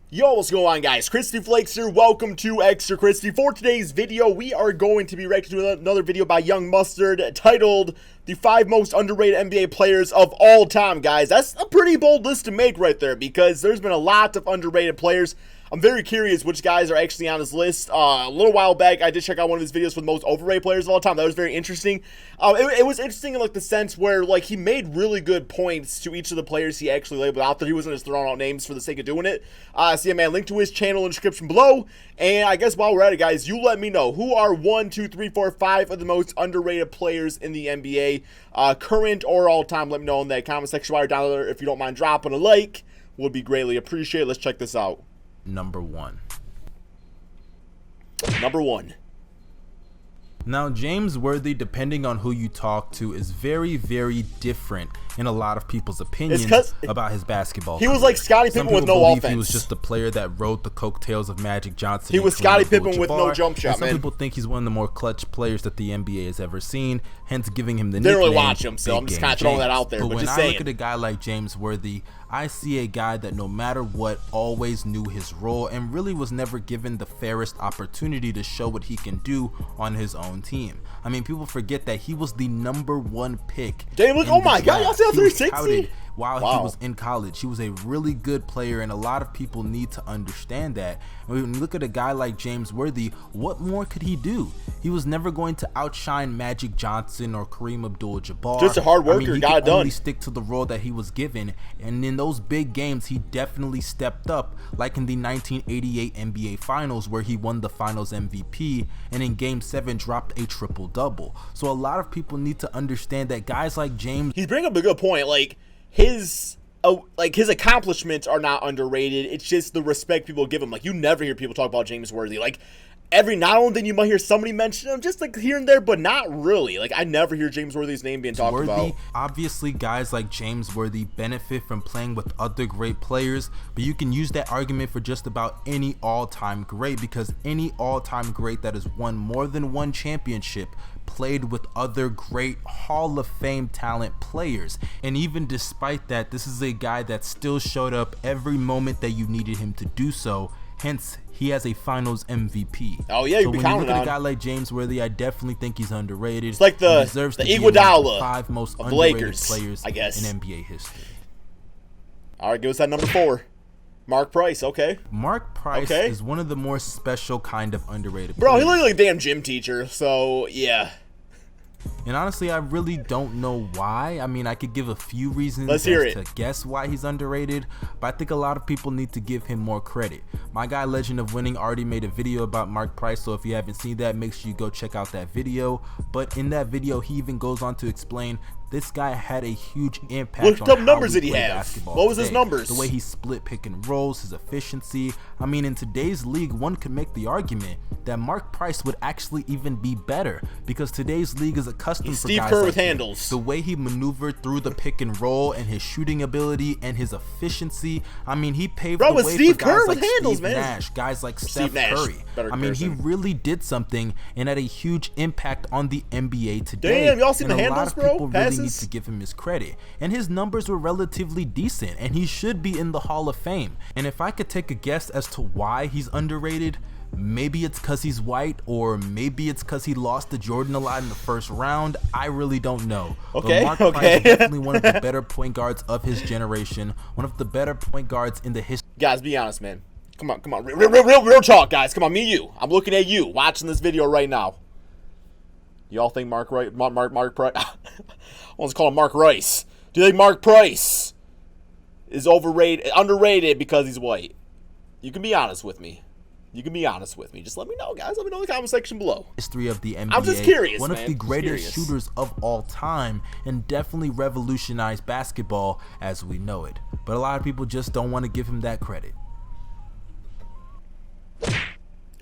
Yo, what's going on, guys? Christy Flakes here. Welcome to Extra Christy. For today's video, we are going to be reacting to another video by Young Mustard titled The 5 Most Underrated NBA Players of All Time, guys. That's a pretty bold list to make right there because there's been a lot of underrated players. I'm very curious which guys are actually on his list. A little while back, I did check out one of his videos for the most overrated players of all time. That was very interesting. It was interesting in like the sense where like he made really good points to each of the players he actually labeled out there. He wasn't just throwing out names for the sake of doing it. So yeah, man, link to his channel in the description below. And I guess while we're at it, guys, you let me know who are 1, 2, 3, 4, 5 of the most underrated players in the NBA, current or all time. Let me know in that comment section while you're down there. If you don't mind dropping a like, would be greatly appreciated. Let's check this out. Number one. Now, James Worthy, depending on who you talk to, is very, very different in a lot of people's opinions about his basketball career. Was like Scottie Pippen with no offense. He was just the player that rode the coattails of Magic Johnson. He was Scottie Pippen with no jump shot, man. Some people think he's one of the more clutch players that the NBA has ever seen, hence giving him the nickname. Didn't really watch him, so I'm just kind of throwing that out there. But when just I look at a guy like James Worthy, I see a guy that no matter what always knew his role and really was never given the fairest opportunity to show what he can do on his own team. I mean, people forget that he was the ¡1 pick. Damn, look, oh my God, y'all see how 360? While he was in college, he was a really good player, and a lot of people need to understand that. When you look at a guy like James Worthy, what more could he do? He was never going to outshine Magic Johnson or Kareem Abdul-Jabbar. Just a hard worker, he got it done. Only stick to the role that he was given, and in those big games, he definitely stepped up, like in the 1988 NBA Finals, where he won the Finals MVP, and in Game 7 dropped a triple-double. So a lot of people need to understand that guys like James... He's bringing up a good point, like... His accomplishments are not underrated. It's just the respect people give him. Like, you never hear people talk about James Worthy. Like, every now and then you might hear somebody mention him, just like here and there, but not really. Like, I never hear James Worthy's name being talked about. Obviously, guys like James Worthy benefit from playing with other great players, but you can use that argument for just about any all-time great, because any all-time great that has won more than one championship played with other great Hall of Fame talent players. And even despite that, this is a guy that still showed up every moment that you needed him to do so. Hence, he has a Finals MVP. Oh yeah, so when you look at a guy like James Worthy, I definitely think he's underrated. It's like the Iguodala 5 most of underrated Lakers, players I guess, in NBA history. All right, give us that number 4. Mark Price, okay. Mark Price is one of the more special kind of underrated players. He looks like a damn gym teacher, so yeah. And honestly, I really don't know why. I mean, I could give a few reasons to guess why he's underrated, but I think a lot of people need to give him more credit. My guy Legend of Winning already made a video about Mark Price, so if you haven't seen that, make sure you go check out that video. But in that video, he even goes on to explain this guy had a huge impact on numbers how did he have? Basketball what was today. His numbers? The way he split pick and rolls, his efficiency. I mean, in today's league, one could make the argument that Mark Price would actually even be better, because today's league is accustomed for guys like handles. The way he maneuvered through the pick and roll and his shooting ability and his efficiency. I mean, he paved the way Steve for guys Kerr like with handles, Steve man. Nash, guys like Steph Curry. I mean, he really did something and had a huge impact on the NBA today. Damn, y'all seen the handles, a lot of bro? people really need to give him his credit, and his numbers were relatively decent, and he should be in the Hall of Fame. And if I could take a guess as to why he's underrated, maybe it's because he's white, or maybe it's because he lost to Jordan a lot in the first round. I really don't know. Okay, but Mark Price is definitely one of the better point guards of his generation, one of the better point guards in the history. Guys, be honest, man. Come on. Real talk, guys. Come on, me and you. I'm looking at you, watching this video right now. Y'all think Mark Price? I want to call him Mark Rice. Do you think Mark Price is underrated because he's white? You can be honest with me. Just let me know, guys. Let me know in the comment section below. History of the NBA. I'm just curious, One of the greatest shooters of all time, and definitely revolutionized basketball as we know it. But a lot of people just don't want to give him that credit.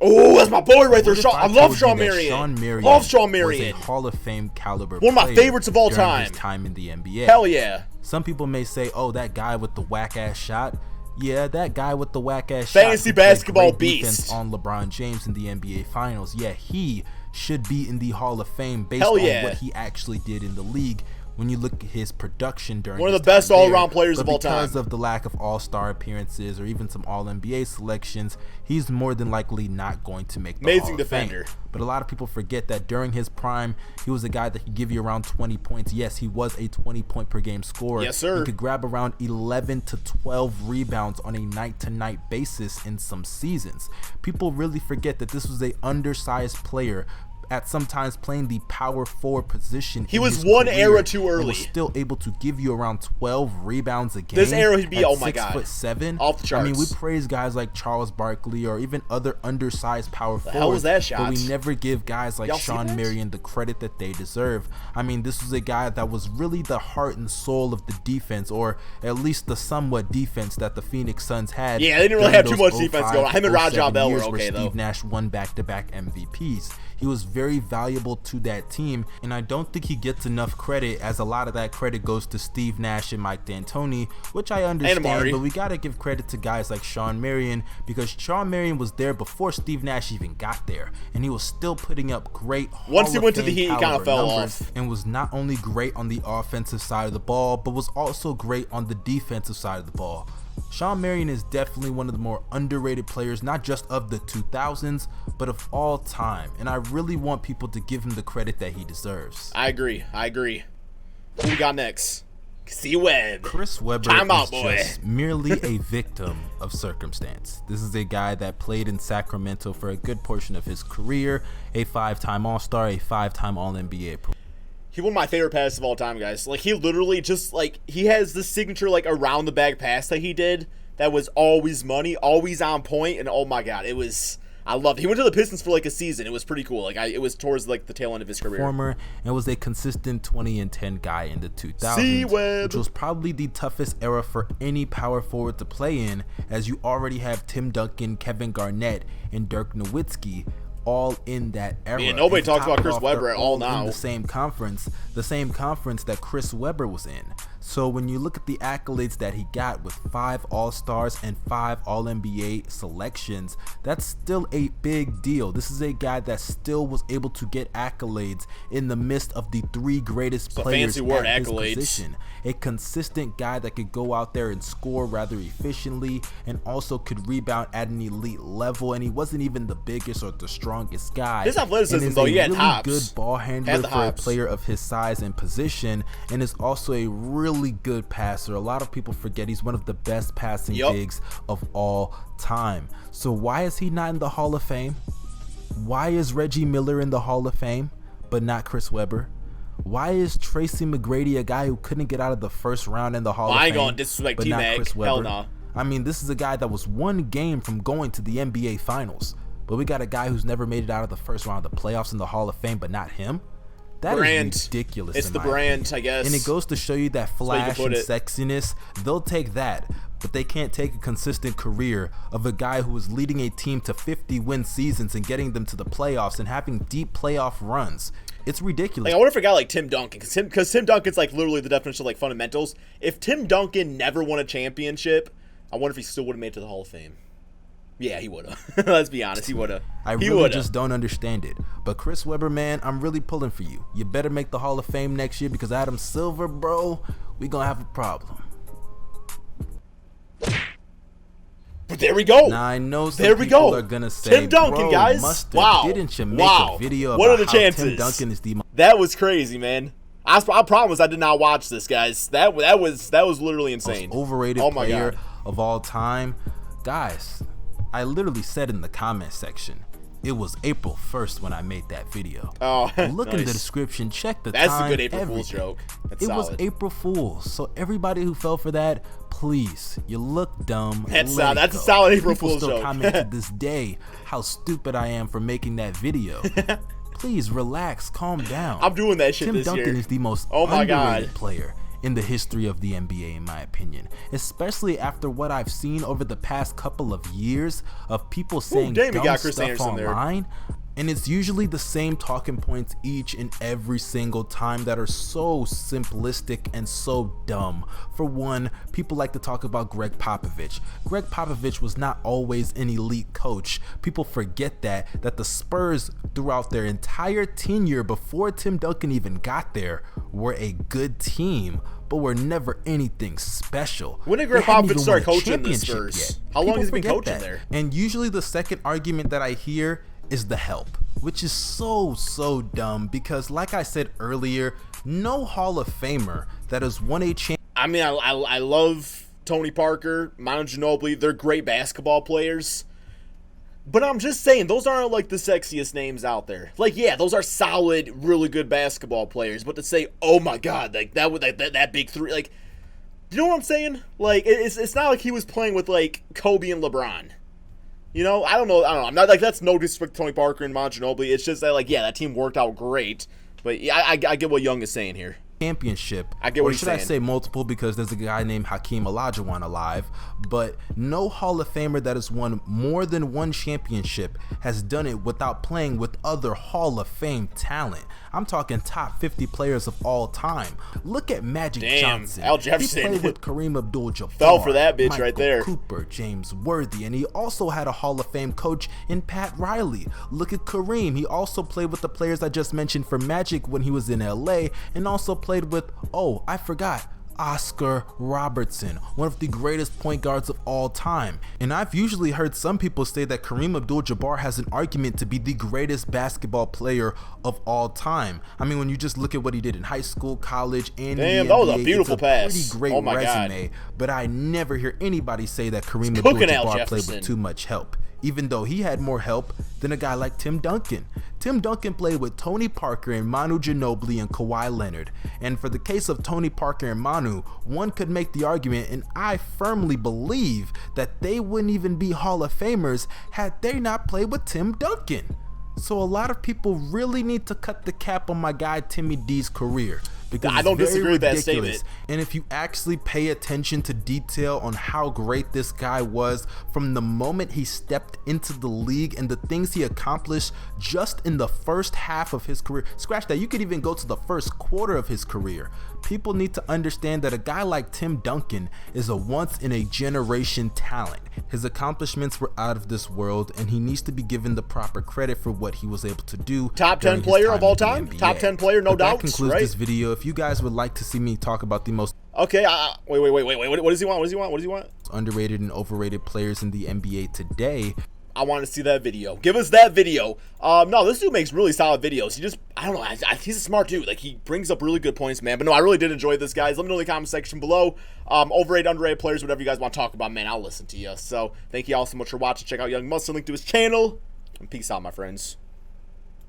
Oh, that's my boy right there. I love Shawn Marion. Shawn Marion love Shawn Marion. Was a Hall of Fame caliber one of my favorites of all time. His time in the NBA. Hell yeah. Some people may say, "Oh, that guy with the whack ass shot." Yeah, that guy with the whack ass fantasy shot. basketball beast on LeBron James in the NBA Finals. Yeah, he should be in the Hall of Fame based on what he actually did in the league. when you look at his production during one of his the best time there, all-around players of all time. Because of the lack of all-star appearances or even some all-NBA selections, he's more than likely not going to make the amazing Hall of defender. Fame. But a lot of people forget that during his prime, he was a guy that could give you around 20 points. Yes, he was a 20-point per game scorer. Yes, sir. He could grab around 11 to 12 rebounds on a night-to-night basis in some seasons. People really forget that this was a undersized player at sometimes playing the power forward position. He was one era too early. Was still able to give you around 12 rebounds a game. This era he'd be, oh my God, 6'7", off the charts. I mean, we praise guys like Charles Barkley or even other undersized power forwards. How was that shot? But we never give guys like Shawn Marion the credit that they deserve. I mean, this was a guy that was really the heart and soul of the defense, or at least the somewhat defense that the Phoenix Suns had. Yeah, they didn't really have too much defense going on. Him and Rajah Bell were okay, though. Steve Nash won back-to-back MVPs. He was very valuable to that team, and I don't think he gets enough credit, as a lot of that credit goes to Steve Nash and Mike D'Antoni, which I understand, but we gotta give credit to guys like Shawn Marion, because Shawn Marion was there before Steve Nash even got there, and he was still putting up great once he went to the Heat, he kind of fell off, and was not only great on the offensive side of the ball, but was also great on the defensive side of the ball. Shawn Marion is definitely one of the more underrated players, not just of the 2000s, but of all time. And I really want people to give him the credit that he deserves. I agree. Who we got next? C. Webb. Chris Webber is just merely a victim of circumstance. This is a guy that played in Sacramento for a good portion of his career, a 5-time All-Star, a 5-time All-NBA. He one of my favorite passes of all time, guys. Like, he literally just, like, he has this signature, like, around the bag pass that he did that was always money, always on point, and oh my God, it was, I loved it. He went to the Pistons for, like, a season. It was pretty cool. Like, it was towards, like, the tail end of his career. Former, and was a consistent 20 and 10 guy in the 2000s, which was probably the toughest era for any power forward to play in, as you already have Tim Duncan, Kevin Garnett, and Dirk Nowitzki all in that era. Yeah, nobody talks about Chris Webber at all now. In the same conference that Chris Webber was in. So when you look at the accolades that he got with 5 All-Stars and 5 All-NBA selections, that's still a big deal. This is a guy that still was able to get accolades in the midst of the 3 greatest players at his position. A consistent guy that could go out there and score rather efficiently, and also could rebound at an elite level, and he wasn't even the biggest or the strongest guy. His athleticism, though, he had hops. Good ball handler for a player of his size and position, and is also a really good passer. A lot of people forget he's one of the best passing bigs of all time. So why is he not in the Hall of Fame? Why is Reggie Miller in the Hall of Fame but not Chris Webber? Why is Tracy McGrady, a guy who couldn't get out of the first round in the Hall of Fame, I ain't gonna disrespect but not Chris Webber? Hell no. I mean, this is a guy that was one game from going to the NBA Finals, but we got a guy who's never made it out of the first round of the playoffs in the Hall of Fame, but not him. That is ridiculous. It's the brand, I guess. And it goes to show you that flash and sexiness, they'll take that, but they can't take a consistent career of a guy who is leading a team to 50-win seasons and getting them to the playoffs and having deep playoff runs. It's ridiculous. Like, I wonder if a guy like Tim Duncan, because Tim Duncan's like literally the definition of like fundamentals. If Tim Duncan never won a championship, I wonder if he still would have made it to the Hall of Fame. Yeah, he would have. Let's be honest, he would have. I really just don't understand it. But Chris Webber, man, I'm really pulling for you. You better make the Hall of Fame next year, because Adam Silver, bro, we gonna have a problem. But there we go. Now I know some people are gonna say, Tim Duncan, bro, guys. Mustard, Wow. Didn't you make a video what about are the chances? Tim Duncan is the That was crazy, man. I promise I did not watch this, guys. That was literally insane. most overrated player of all time, guys? I literally said in the comment section, it was April 1st when I made that video. Oh, look in the description, check the time. That's a good April Fool's joke. It was April Fool's. So everybody who fell for that, please, you look dumb. That's a solid April Fool's joke. People still comment to this day how stupid I am for making that video. Please relax, calm down. I'm doing that shit this year. Tim Duncan is the most underrated player in the history of the NBA, in my opinion, especially after what I've seen over the past couple of years of people saying dumb stuff online. And it's usually the same talking points each and every single time that are so simplistic and so dumb. For one, people like to talk about Greg Popovich. Greg Popovich was not always an elite coach. People forget that the Spurs throughout their entire tenure before Tim Duncan even got there were a good team, but were never anything special. When did Greg Popovich start coaching the Spurs? How long has he been coaching there? And usually the second argument that I hear is the help, which is so dumb because, like I said earlier, no Hall of Famer that has won a championship. I mean, I love Tony Parker, Manu Ginobili. They're great basketball players. But I'm just saying, those aren't like the sexiest names out there. Like, yeah, those are solid, really good basketball players. But to say, oh my God, like that big three, like, you know what I'm saying? Like, it's not like he was playing with like Kobe and LeBron. You know, I don't know. I'm not like, that's no disrespect to Tony Parker and Manu Ginobili. It's just that, like, yeah, that team worked out great. But yeah, I get what Young is saying here. Championship. I get what or he's should saying. I say multiple, because there's a guy named Hakeem Olajuwon alive, but no Hall of Famer that has won more than one championship has done it without playing with other Hall of Fame talent. I'm talking top 50 players of all time. Look at Magic Johnson. Al Jefferson. He played with Kareem Abdul-Jabbar. Fell for that bitch Michael right there. Cooper, James Worthy, and he also had a Hall of Fame coach in Pat Riley. Look at Kareem. He also played with the players I just mentioned for Magic when he was in LA, and also played with, oh, I forgot, Oscar Robertson, one of the greatest point guards of all time. And I've usually heard some people say that Kareem Abdul-Jabbar has an argument to be the greatest basketball player of all time. I mean, when you just look at what he did in high school, college, and damn, the that NBA, was a beautiful pass. Pretty great oh my resume. God. But I never hear anybody say that Kareem Cooking Al Abdul-Jabbar played Jefferson. with too much help, even though he had more help than a guy like Tim Duncan. Tim Duncan played with Tony Parker and Manu Ginobili and Kawhi Leonard. And for the case of Tony Parker and Manu, one could make the argument, and I firmly believe, that they wouldn't even be Hall of Famers had they not played with Tim Duncan. So a lot of people really need to cut the cap on my guy Timmy D's career, because I don't it's very disagree with that ridiculous. statement. And if you actually pay attention to detail on how great this guy was from the moment he stepped into the league and the things he accomplished just in the first half of his career, scratch that, you could even go to the first quarter of his career. People need to understand that a guy like Tim Duncan is a once-in-a-generation talent. His accomplishments were out of this world, and he needs to be given the proper credit for what he was able to do. Top 10 during his player time of all in the time? NBA. Top 10 player, no But doubts, that concludes right? this video. If you guys would like to see me talk about the most Okay, wait. What does he want? What does he want? What does he want? underrated and overrated players in the NBA today, I want to see that video. Give us that video. No, this dude makes really solid videos. He just, I don't know, he's a smart dude. Like, he brings up really good points, man. But no, I really did enjoy this, guys. Let me know in the comment section below. Overrated, underrated players, whatever you guys want to talk about, man. I'll listen to you. So, thank you all so much for watching. Check out Young Mustard, link to his channel. And peace out, my friends.